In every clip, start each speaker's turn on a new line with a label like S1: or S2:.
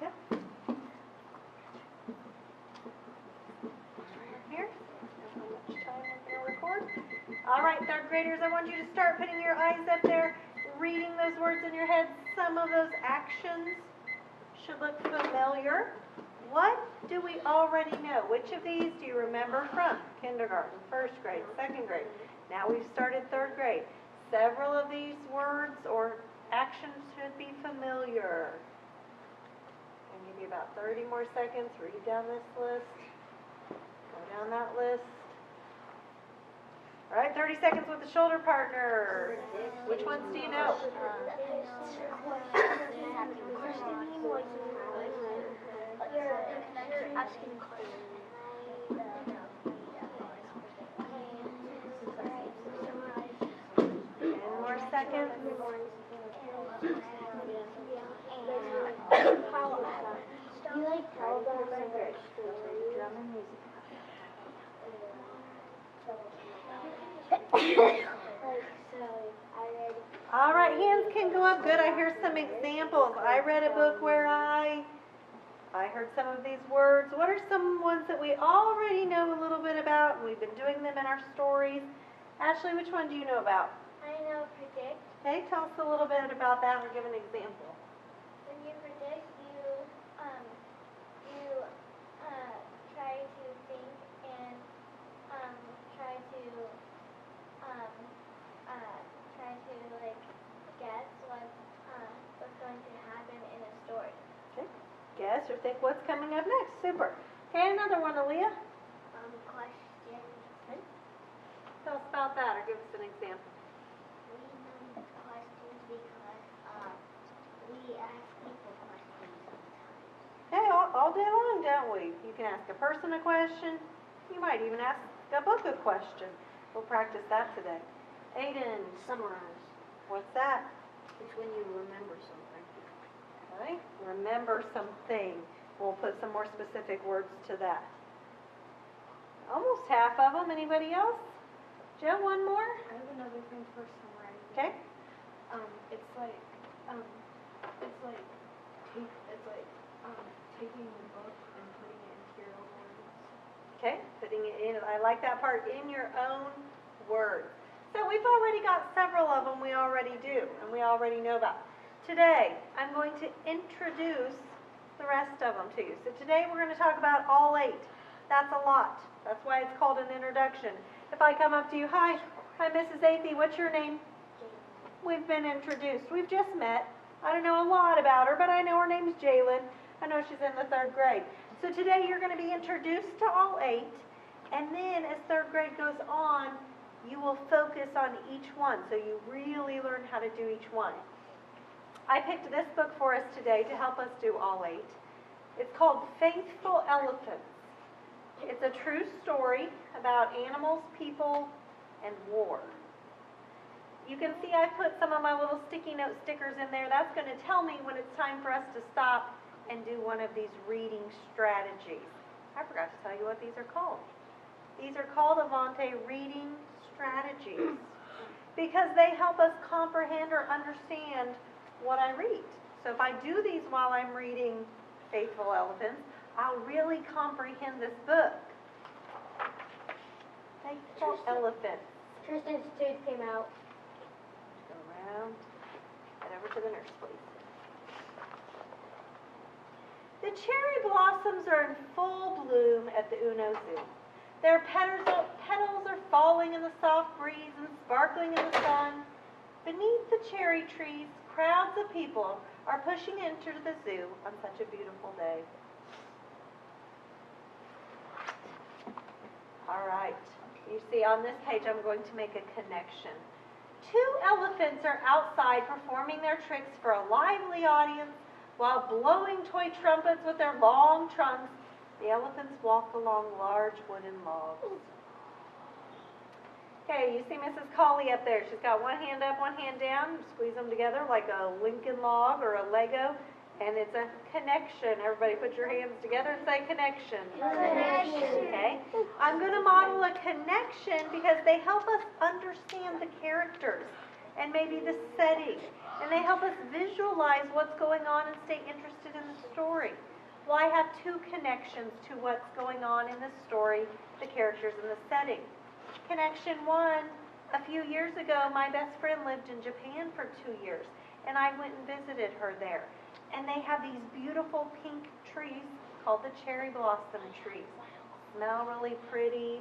S1: Yeah. Here. How much time I'm going to record. All right, third graders, I want you to start putting your eyes up there, reading those words in your head. Some of those actions should look familiar. What do we already know? Which of these do you remember from kindergarten, first grade, second grade? Now we've started third grade. Several of these words or actions should be familiar. I'll give you about 30 more seconds. Read down this list. Go down that list. All right, 30 seconds with the shoulder partner. Which ones do you know?
S2: Asking questions.
S1: 10 more seconds.
S2: You like drum and music.
S1: All right, hands can go up. Good. I hear some examples. I read a book where I heard some of these words. What are some ones that we already know a little bit about? We've been doing them in our stories. Ashley, which one do you know about?
S2: I know predict.
S1: Okay, tell us a little bit about that or give an example.
S2: When you predict, you try to think and try to like guess what's going to happen in a story.
S1: Okay, guess or think what's coming up next. Super. Okay, another one, Aaliyah.
S2: Question.
S1: Okay. Tell us about that or give us an example.
S2: We know questions because we ask people questions sometimes.
S1: Hey, all day long, don't we? You can ask a person a question. You might even ask a book a question. We'll practice that today. Aiden.
S3: Summarize.
S1: What's that?
S3: It's when you remember something.
S1: Okay. Remember something. We'll put some more specific words to that. Almost half of them. Anybody else? Joe, one more?
S3: I have another thing for summarizing.
S1: Okay.
S3: It's like taking the book and putting it into your own words.
S1: Okay. Putting it in. I like that part. In your own words. So we've already got several of them we already do and we already know about. Today, I'm going to introduce the rest of them to you. So today we're going to talk about all 8. That's a lot. That's why it's called an introduction. If I come up to you, hi Mrs. Athey, what's your name? We've been introduced. We've just met. I don't know a lot about her, but I know her name's Jalen. I know she's in the 3rd grade. So today you're going to be introduced to all 8, and then as 3rd grade goes on, you will focus on each one, so you really learn how to do each one. I picked this book for us today to help us do all 8. It's called Faithful Elephants. It's a true story about animals, people, and war. You can see I put some of my little sticky note stickers in there. That's going to tell me when it's time for us to stop and do one of these reading strategies. I forgot to tell you what these are called. These are called Avante reading strategies because they help us comprehend or understand what I read. So if I do these while I'm reading Faithful Elephants, I'll really comprehend this book. Faithful Elephants.
S2: Tristan's tooth came out.
S1: Go around. Head over to the nurse, please. The cherry blossoms are in full bloom at the Uno Zoo. Their petals are falling in the soft breeze and sparkling in the sun. Beneath the cherry trees, crowds of people are pushing into the zoo on such a beautiful day. All right. You see on this page I'm going to make a connection. 2 elephants are outside performing their tricks for a lively audience while blowing toy trumpets with their long trunks. The elephants walk along large wooden logs. Okay, you see Mrs. Colley up there. She's got one hand up, one hand down. Squeeze them together like a Lincoln log or a Lego. And it's a connection. Everybody put your hands together and say connection.
S2: Connection.
S1: Okay. I'm going to model a connection because they help us understand the characters and maybe the setting And they help us visualize what's going on and stay interested in the story. Well, I have two connections to what's going on in the story, the characters and the setting. Connection one, a few years ago, my best friend lived in Japan for 2 years, and I went and visited her there. And they have these beautiful pink trees called the cherry blossom trees. Smell really pretty.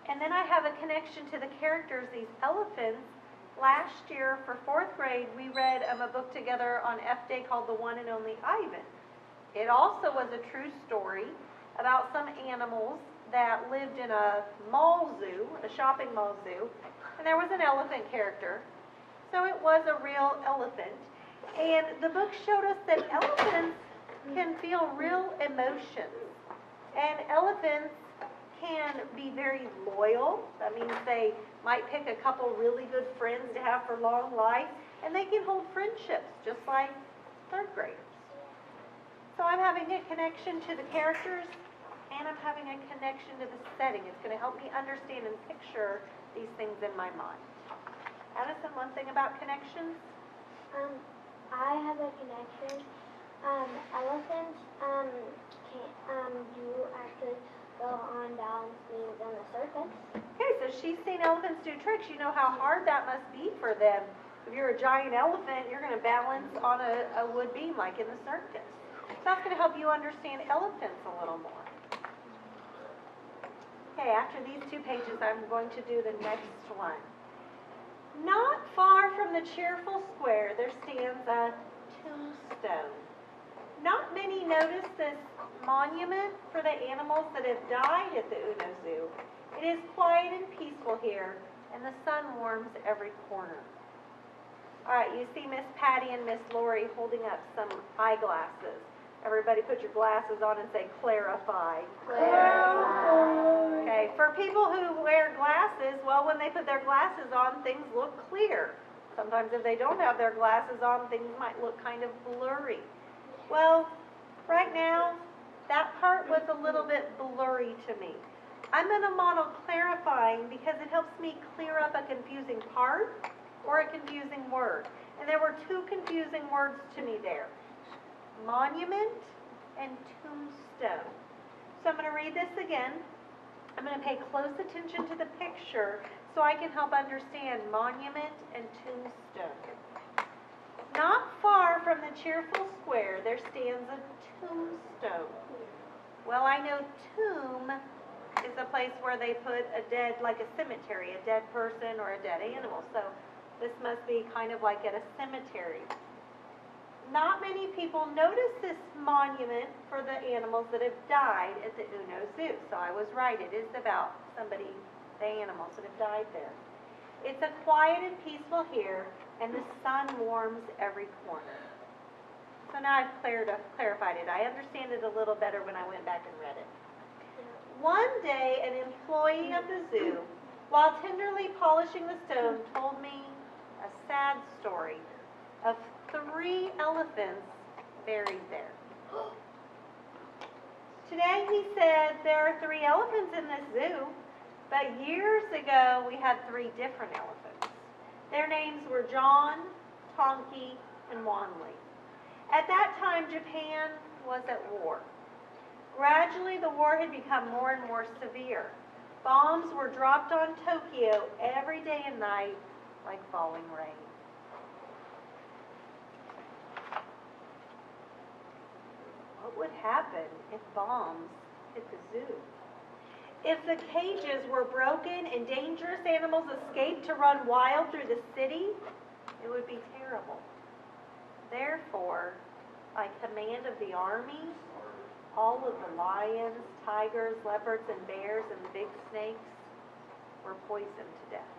S1: And then I have a connection to the characters, these elephants. Last year, for 4th grade, we read a book together on F Day called The One and Only Ivan. It also was a true story about some animals that lived in a mall zoo, a shopping mall zoo, and there was an elephant character. So it was a real elephant. And the book showed us that elephants can feel real emotions. And elephants can be very loyal. That means they might pick a couple really good friends to have for long life, and they can hold friendships just like 3rd graders. So I'm having a connection to the characters, and I'm having a connection to the setting. It's going to help me understand and picture these things in my mind. Addison, one thing about connections?
S2: I have a connection. Elephants do actually go on balance beams in the circus.
S1: Okay, so she's seen elephants do tricks. You know how hard that must be for them. If you're a giant elephant, you're going to balance on a wood beam like in the circus. So that's going to help you understand elephants a little more. Okay, after these 2 pages, I'm going to do the next one. Not far from the cheerful square, there stands a tombstone. Not many notice this monument for the animals that have died at the Uno Zoo. It is quiet and peaceful here, and the sun warms every corner. All right, you see Miss Patty and Miss Lori holding up some eyeglasses. Everybody put your glasses on and say, clarify. Clarify. Okay, for people who wear glasses, well, when they put their glasses on, things look clear. Sometimes if they don't have their glasses on, things might look kind of blurry. Well, right now, that part was a little bit blurry to me. I'm going to model clarifying because it helps me clear up a confusing part or a confusing word. And there were 2 confusing words to me there. Monument and tombstone. So I'm going to read this again. I'm going to pay close attention to the picture so I can help understand monument and tombstone. Not far from the cheerful square, there stands a tombstone. Well, I know tomb is a place where they put a dead, like a cemetery, a dead person or a dead animal. So this must be kind of like at a cemetery. Not many people notice this monument for the animals that have died at the Uno Zoo. So I was right, it is about somebody, the animals that have died there. It's a quiet and peaceful here, and the sun warms every corner. So now I've clarified it. I understand it a little better when I went back and read it. One day, an employee of the zoo, while tenderly polishing the stone, told me a sad story of 3 elephants buried there. Today he said there are 3 elephants in this zoo, but years ago we had 3 different elephants. Their names were John, Tonki, and Wanli. At that time, Japan was at war. Gradually, the war had become more and more severe. Bombs were dropped on Tokyo every day and night like falling rain. What would happen if bombs hit the zoo? If the cages were broken and dangerous animals escaped to run wild through the city, it would be terrible. Therefore, by command of the army, all of the lions, tigers, leopards, and bears, and the big snakes were poisoned to death.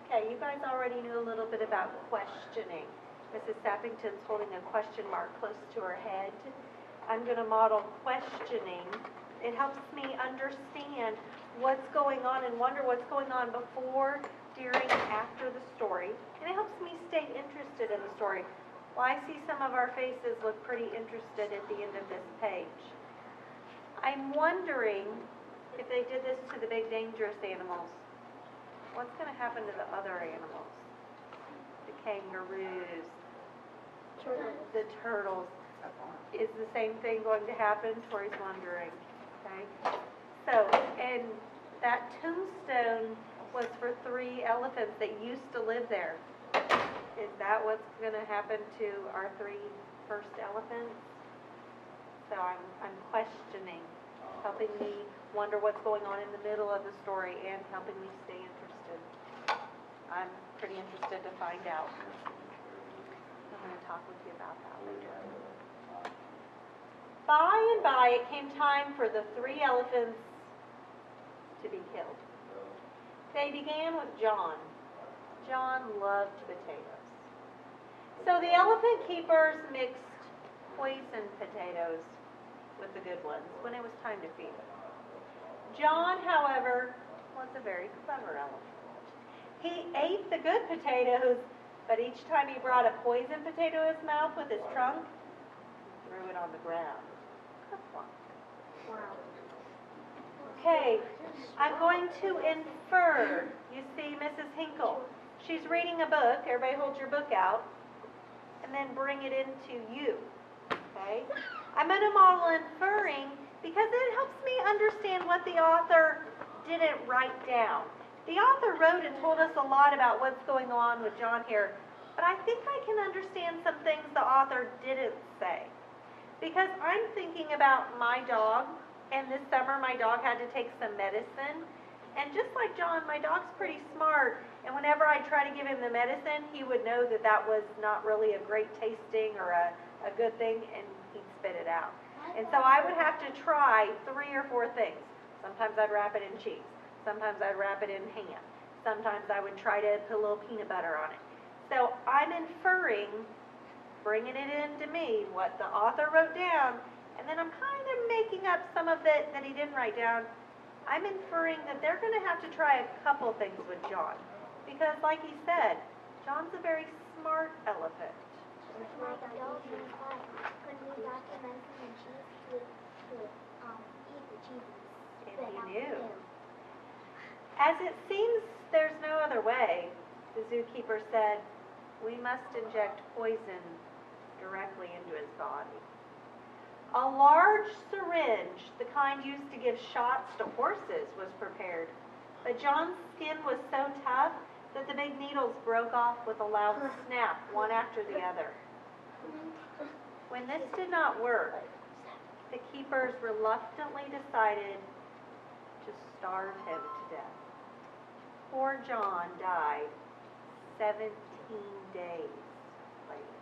S1: Okay, you guys already knew a little bit about questioning. Mrs. Sappington's holding a question mark close to her head. I'm going to model questioning. It helps me understand what's going on and wonder what's going on before, during, and after the story. And it helps me stay interested in the story. Well, I see some of our faces look pretty interested at the end of this page. I'm wondering if they did this to the big dangerous animals what's going to happen to the other animals? The kangaroos, the turtles. Is the same thing going to happen? Tori's wondering. Okay. So, and that tombstone was for 3 elephants that used to live there. Is that what's going to happen to our 3 first elephants? So I'm questioning, helping me wonder what's going on in the middle of the story and helping me stay interested. I'm pretty interested to find out. I'm going to talk with you about that later. By and by, it came time for the 3 elephants to be killed. They began with John. John loved potatoes. So the elephant keepers mixed poison potatoes with the good ones when it was time to feed them. John, however, was a very clever elephant. He ate the good potatoes, but each time he brought a poison potato in his mouth with his trunk, he threw it on the ground.
S3: Wow.
S1: Okay, I'm going to infer. You see Mrs. Hinkle. She's reading a book. Everybody hold your book out. And then bring it into you. Okay? I'm going to model inferring because it helps me understand what the author didn't write down. The author wrote and told us a lot about what's going on with John here, but I think I can understand some things the author didn't say. Because I'm thinking about my dog, and this summer my dog had to take some medicine. And just like John, my dog's pretty smart, and whenever I try to give him the medicine, he would know that that was not really a great tasting or a good thing, and he'd spit it out. And so I would have to try 3 or 4 things. Sometimes I'd wrap it in cheese. Sometimes I'd wrap it in ham. Sometimes I would try to put a little peanut butter on it. So I'm inferring, bringing it into me, what the author wrote down, and then I'm kind of making up some of it that he didn't write down. I'm inferring that they're going to have to try a couple things with John. Because like he said, John's a very smart elephant.
S2: My dog was like, when we got the medicine and cheese, he would eat the cheese
S1: And
S2: and spit
S1: he
S2: out
S1: knew.
S2: the tail.
S1: As it seems there's no other way, the zookeeper said, we must inject poison directly into his body. A large syringe, the kind used to give shots to horses, was prepared. But John's skin was so tough that the big needles broke off with a loud snap, one after the other. When this did not work, the keepers reluctantly decided to starve him to death. Poor John died 17 days later.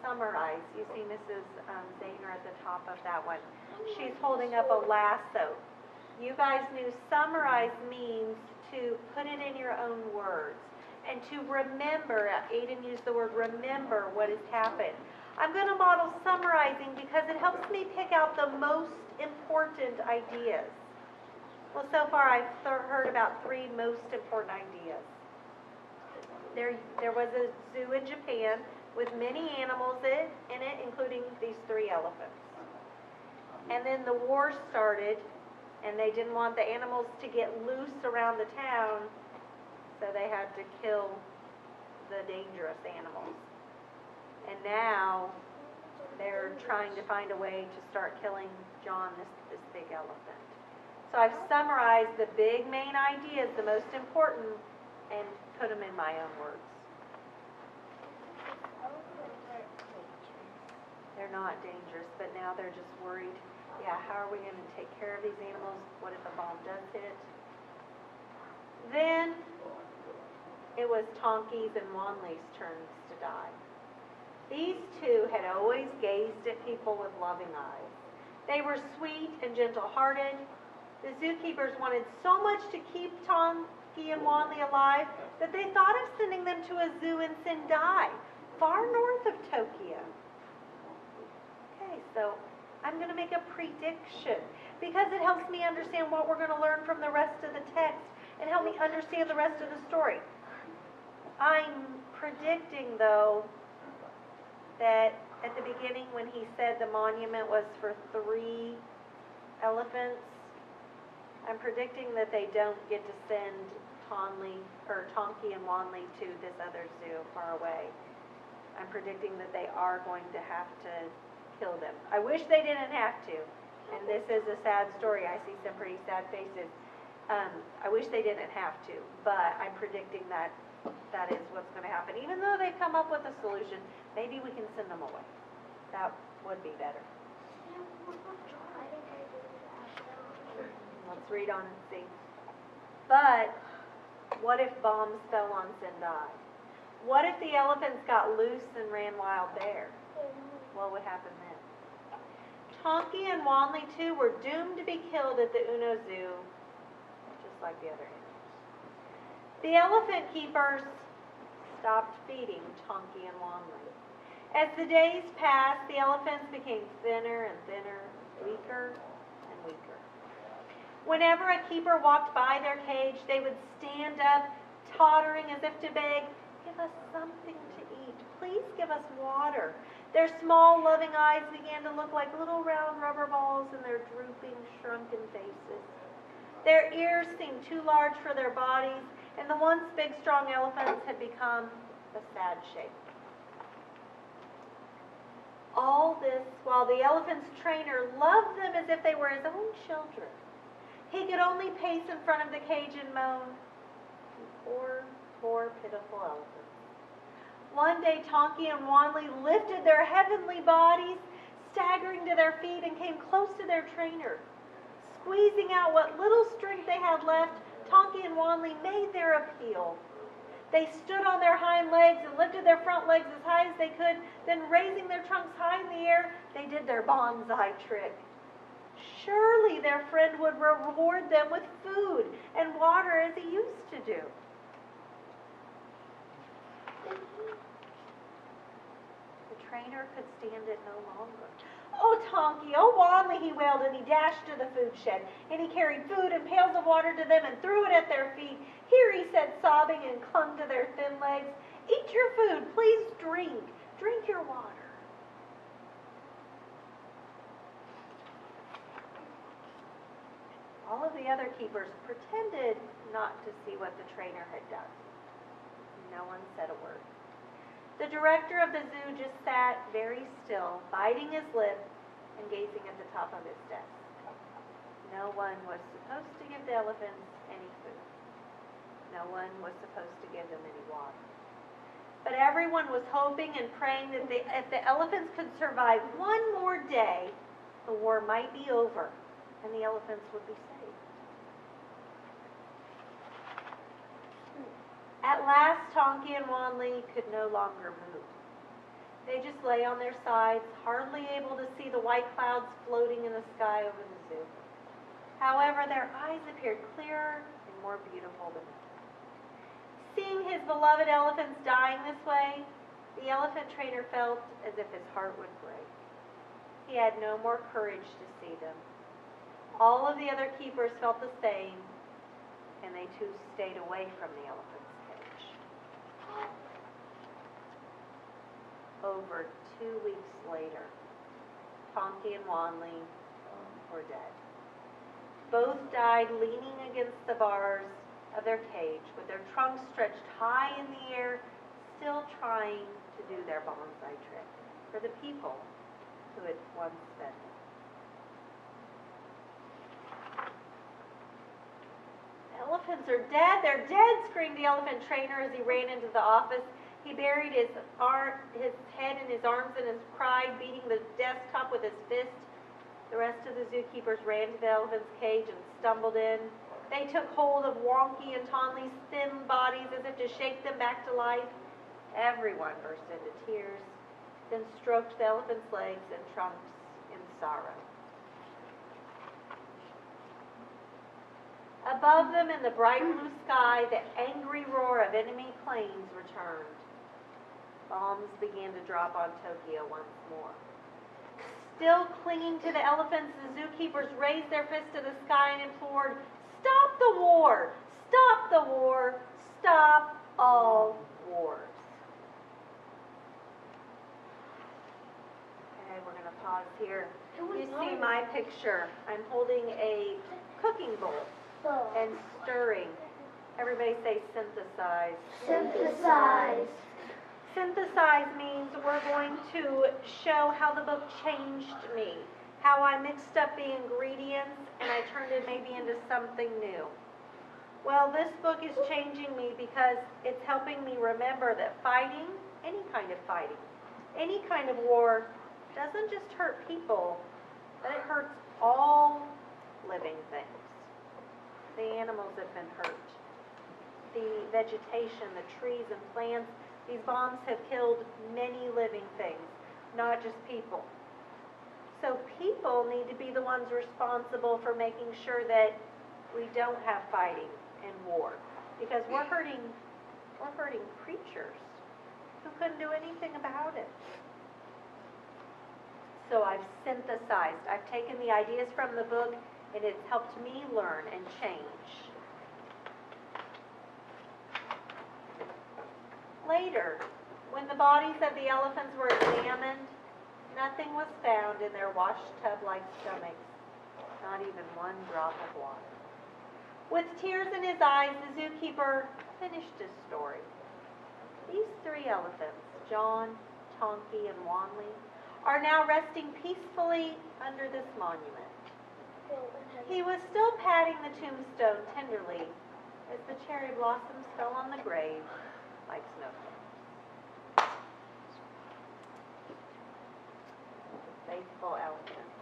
S1: Summarize. You see Mrs. Zahner at the top of that one. She's holding up a lasso. You guys knew summarize means to put it in your own words and to remember. Aiden used the word remember what has happened. I'm going to model summarizing because it helps me pick out the most important ideas. Well, so far I've heard about 3 most important ideas. There was a zoo in Japan with many animals in it, including these 3 elephants. And then the war started, and they didn't want the animals to get loose around the town, so they had to kill the dangerous animals. And now they're trying to find a way to start killing John, this big elephant. So I've summarized the big main ideas, the most important, and put them in my own words. They're not dangerous, but now they're just worried. Yeah, how are we going to take care of these animals? What if a bomb does hit? Then it was Tonki's and Wanley's turns to die. These 2 had always gazed at people with loving eyes. They were sweet and gentle-hearted. The zookeepers wanted so much to keep Tonki and Wanley alive that they thought of sending them to a zoo in Sendai, far north of Tokyo. Okay, so I'm going to make a prediction because it helps me understand what we're going to learn from the rest of the text and help me understand the rest of the story. I'm predicting, though, that at the beginning when he said the monument was for 3 elephants, I'm predicting that they don't get to send Tonky and Wanley to this other zoo far away. I'm predicting that they are going to have to kill them. I wish they didn't have to. And this is a sad story. I see some pretty sad faces. I wish they didn't have to, but I'm predicting that that is what's going to happen. Even though they've come up with a solution, maybe we can send them away. That would be better. Let's read on and see. But what if bombs fell on Sendai? What if the elephants got loose and ran wild there? What would happen then? Tonky and Wanley, too, were doomed to be killed at the Uno Zoo, just like the other animals. The elephant keepers stopped feeding Tonky and Wanley. As the days passed, the elephants became thinner and thinner, weaker and weaker. Whenever a keeper walked by their cage, they would stand up, tottering as if to beg, "Give us something to eat. Please give us water." Their small, loving eyes began to look like little round rubber balls in their drooping, shrunken faces. Their ears seemed too large for their bodies, and the once big, strong elephants had become a sad shape. All this while the elephant's trainer loved them as if they were his own children. He could only pace in front of the cage and moan, "Poor, poor, pitiful elephants." One day, Tonky and Wanley lifted their heavenly bodies, staggering to their feet, and came close to their trainer. Squeezing out what little strength they had left, Tonky and Wanley made their appeal. They stood on their hind legs and lifted their front legs as high as they could, then raising their trunks high in the air, they did their bonsai trick. Surely their friend would reward them with food and water as he used to do. The trainer could stand it no longer. "Oh, Tonky, oh, Wanley," he wailed, and he dashed to the food shed, and he carried food and pails of water to them and threw it at their feet. "Here," he said, sobbing, and clung to their thin legs. "Eat your food, please drink. Drink your water." All of the other keepers pretended not to see what the trainer had done. No one said a word. The director of the zoo just sat very still, biting his lip and gazing at the top of his desk. No one was supposed to give the elephants any food. No one was supposed to give them any water. But everyone was hoping and praying that if the elephants could survive one more day, the war might be over and the elephants would be saved. At last, Tonky and Wanley could no longer move. They just lay on their sides, hardly able to see the white clouds floating in the sky over the zoo. However, their eyes appeared clearer and more beautiful than ever. Seeing his beloved elephants dying this way, the elephant trainer felt as if his heart would break. He had no more courage to see them. All of the other keepers felt the same, and they too stayed away from the elephant's cage. Over 2 weeks later, Tonky and Wanley were dead. Both died leaning against the bars of their cage with their trunks stretched high in the air, still trying to do their bonsai trick for the people who had once fed them. "Elephants are dead, they're dead," screamed the elephant trainer as he ran into the office. He buried his head in his arms and cried, beating the desktop with his fist. The rest of the zookeepers ran to the elephant's cage and stumbled in. They took hold of Wonky and Tonley's thin bodies as if to shake them back to life. Everyone burst into tears, then stroked the elephant's legs and trunks in sorrow. Above them in the bright blue sky, the angry roar of enemy planes returned. Bombs began to drop on Tokyo once more. Still clinging to the elephants, the zookeepers raised their fists to the sky and implored, "Stop the war! Stop the war! Stop all wars!" Okay, we're going to pause here. You see my picture. I'm holding a cooking bowls
S2: bowl.
S1: and stirring. Everybody say synthesize.
S2: Synthesize.
S1: Synthesize means we're going to show how the book changed me, how I mixed up the ingredients and I turned it maybe into something new. Well, this book is changing me because it's helping me remember that fighting, any kind of fighting, any kind of war, doesn't just hurt people, but it hurts all living things. The animals have been hurt. The vegetation, the trees and plants, these bombs have killed many living things, not just people. So people need to be the ones responsible for making sure that we don't have fighting and war, because we're hurting creatures who couldn't do anything about it. So I've synthesized. I've taken the ideas from the book and it's helped me learn and change. Later, when the bodies of the elephants were examined, nothing was found in their washed tub-like stomachs, not even one drop of water. With tears in his eyes, the zookeeper finished his story. These 3 elephants, John, Tonky, and Wanley, are now resting peacefully under this monument. He was still patting the tombstone tenderly as the cherry blossoms fell on the grave like snowflakes. Faithful elephants.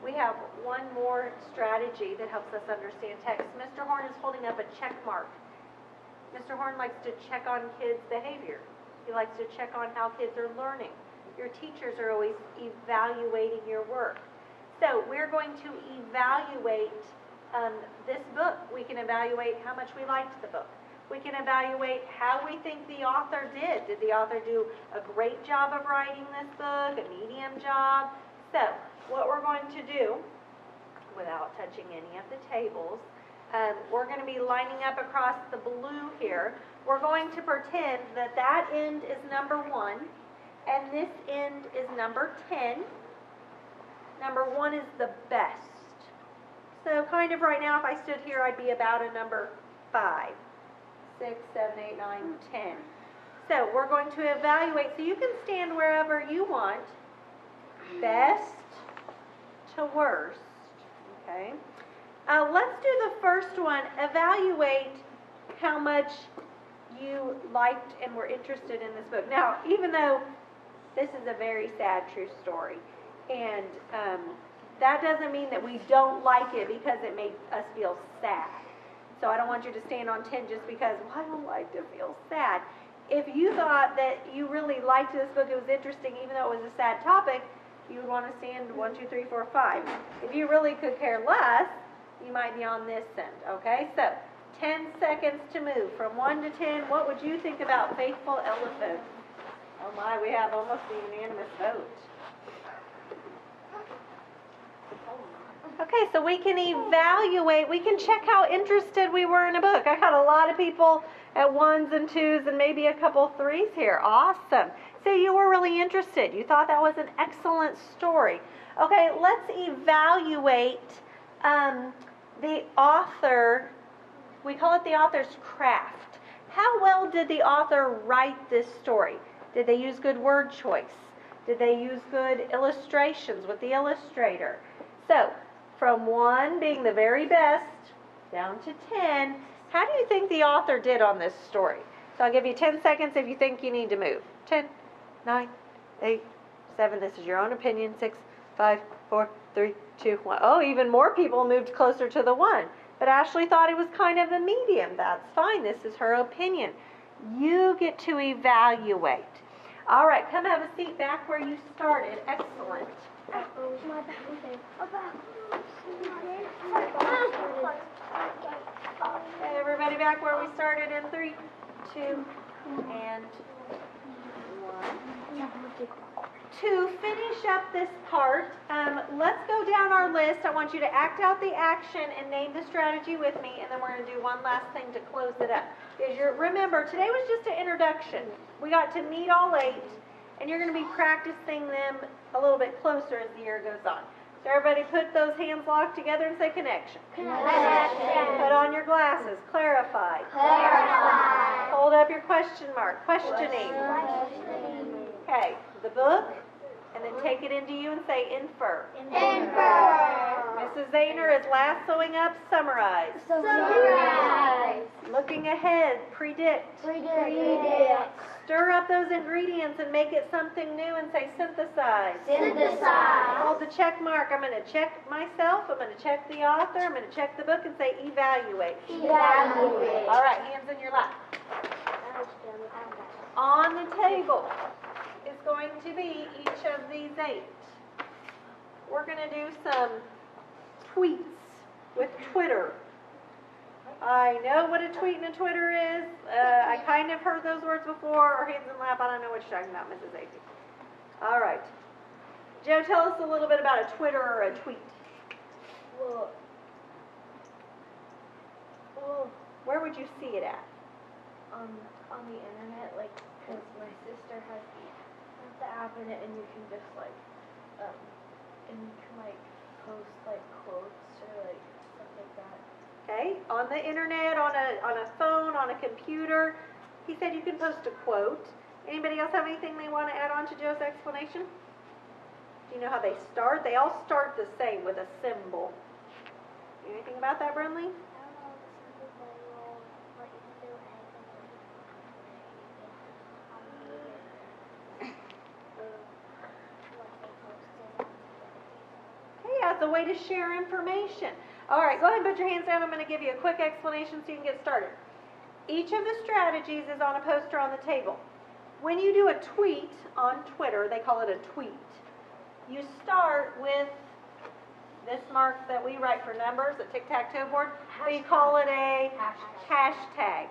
S1: We have one more strategy that helps us understand text. Mr. Horn is holding up a check mark. Mr. Horn likes to check on kids' behavior. He likes to check on how kids are learning. Your teachers are always evaluating your work. So we're going to evaluate this book. We can evaluate how much we liked the book. We can evaluate how we think the author did. Did the author do a great job of writing this book, a medium job? So what we're going to do, without touching any of the tables, we're going to be lining up across the blue here. We're going to pretend that that end is number 1, and this end is number 10. Number 1 is the best. So kind of right now, if I stood here, I'd be about a number 5, 6, 7, 8, 9, 10. So we're going to evaluate. So you can stand wherever you want. Best to worst. Okay. Let's do the first one. Evaluate how much you liked and were interested in this book. Now, even though this is a very sad true story, and that doesn't mean that we don't like it because it made us feel sad. So I don't want you to stand on 10 just because, well, I don't like to feel sad. If you thought that you really liked this book, it was interesting, even though it was a sad topic, you would want to stand 1, 2, 3, 4, 5. If you really could care less, you might be on this end, okay? So 10 seconds to move from 1 to 10. What would you think about Faithful Elephants? Oh my, we have almost a unanimous vote. Okay, so we can evaluate, we can check how interested we were in a book. I got a lot of people at 1s and 2s and maybe a couple 3s here. Awesome. So you were really interested. You thought that was an excellent story. Okay, let's evaluate the author. We call it the author's craft. How well did the author write this story? Did they use good word choice? Did they use good illustrations with the illustrator? So, from 1 being the very best down to 10, how do you think the author did on this story? So I'll give you 10 seconds if you think you need to move. 10, 9, 8, 7, this is your own opinion, 6, 5, 4, 3, 2, 1. Oh, even more people moved closer to the 1. But Ashley thought it was kind of a medium. That's fine. This is her opinion. You get to evaluate. All right, come have a seat back where you started. Excellent. Okay, everybody back where we started in 3, 2, and 1. To finish up this part, let's go down our list. I want you to act out the action and name the strategy with me, and then we're going to do one last thing to close it up. Because remember, today was just an introduction. We got to meet all 8, and you're going to be practicing them a little bit closer as the year goes on. So everybody put those hands locked together and say connection.
S2: Connection.
S1: Put on your glasses. Clarify.
S2: Clarify.
S1: Hold up your question mark. Questioning.
S2: Questioning.
S1: Okay, the book, and then take it into you and say infer.
S2: Infer.
S1: Mrs. Zahner is lassoing up, summarize.
S2: Summarize.
S1: Looking ahead, predict.
S2: Predict.
S1: Stir up those ingredients and make it something new and say synthesize.
S2: Synthesize.
S1: Hold the check mark. I'm going to check myself. I'm going to check the author. I'm going to check the book and say evaluate.
S2: Evaluate.
S1: All right, hands in your lap. On the table is going to be each of these 8. We're going to do some tweets with Twitter. I know what a tweet and a Twitter is. I kind of heard those words before, or hands in lap. I don't know what you're talking about, Mrs. Amy. All right. Joe, tell us a little bit about a Twitter or a tweet.
S3: Well,
S1: Where would you see it at?
S3: on the internet, like, because my sister has the app in it, and you can just, like, and you can, like, post, like, quotes or, like, stuff like that.
S1: Okay, on the internet, on a phone, on a computer. He said you can post a quote. Anybody else have anything they want to add on to Joe's explanation? Do you know how they start? They all start the same with a symbol. Anything about that, Brunley? Yeah, it's a way to share information. All right, go ahead and put your hands down. I'm going to give you a quick explanation so you can get started. Each of the strategies is on a poster on the table. When you do a tweet on Twitter, they call it a tweet. You start with this mark that we write for numbers, a tic-tac-toe board. We call it a hashtag.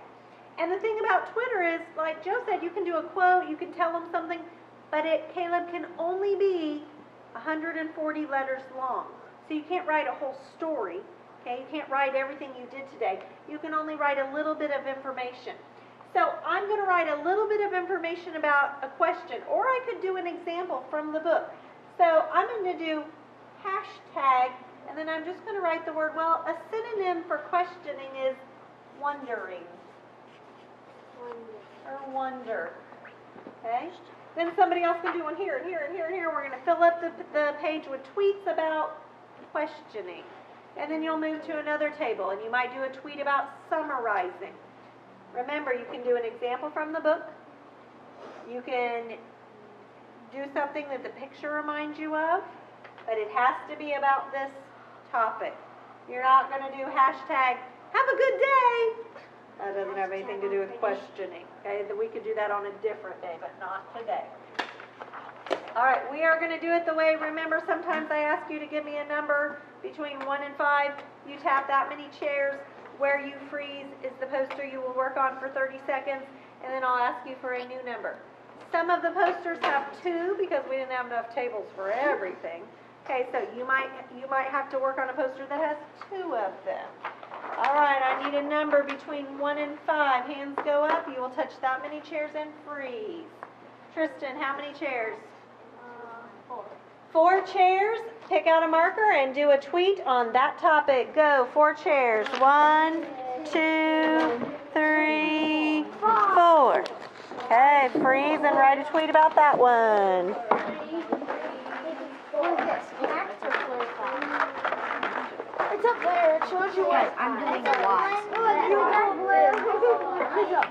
S1: And the thing about Twitter is, like Joe said, you can do a quote, you can tell them something, but Caleb, can only be 140 letters long. So you can't write a whole story, okay? You can't write everything you did today. You can only write a little bit of information. So I'm going to write a little bit of information about a question, or I could do an example from the book. So I'm going to do hashtag, and then I'm just going to write the word, well, a synonym for questioning is wondering, or wonder, okay? Then somebody else can do one here, and here, and here, and here. We're going to fill up the page with tweets about questioning. And then you'll move to another table, and you might do a tweet about summarizing. Remember, you can do an example from the book. You can do something that the picture reminds you of, but it has to be about this topic. You're not going to do hashtag, have a good day. That doesn't have anything to do with questioning. Okay, we could do that on a different day, but not today. All right, we are going to do it the way, remember, sometimes I ask you to give me a number between 1 and 5. You tap that many chairs. Where you freeze is the poster you will work on for 30 seconds, and then I'll ask you for a new number. Some of the posters have 2 because we didn't have enough tables for everything. Okay, so you might have to work on a poster that has 2 of them. All right, I need a number between 1 and 5. Hands go up. You will touch that many chairs and freeze. Tristan, how many chairs? 4 chairs. Pick out a marker and do a tweet on that topic. Go. 4 chairs. 1, 2, 3, 4. Okay, freeze and write a tweet about that one.
S2: It's up there. It shows you what.
S3: I'm doing a lot.
S2: You got blue.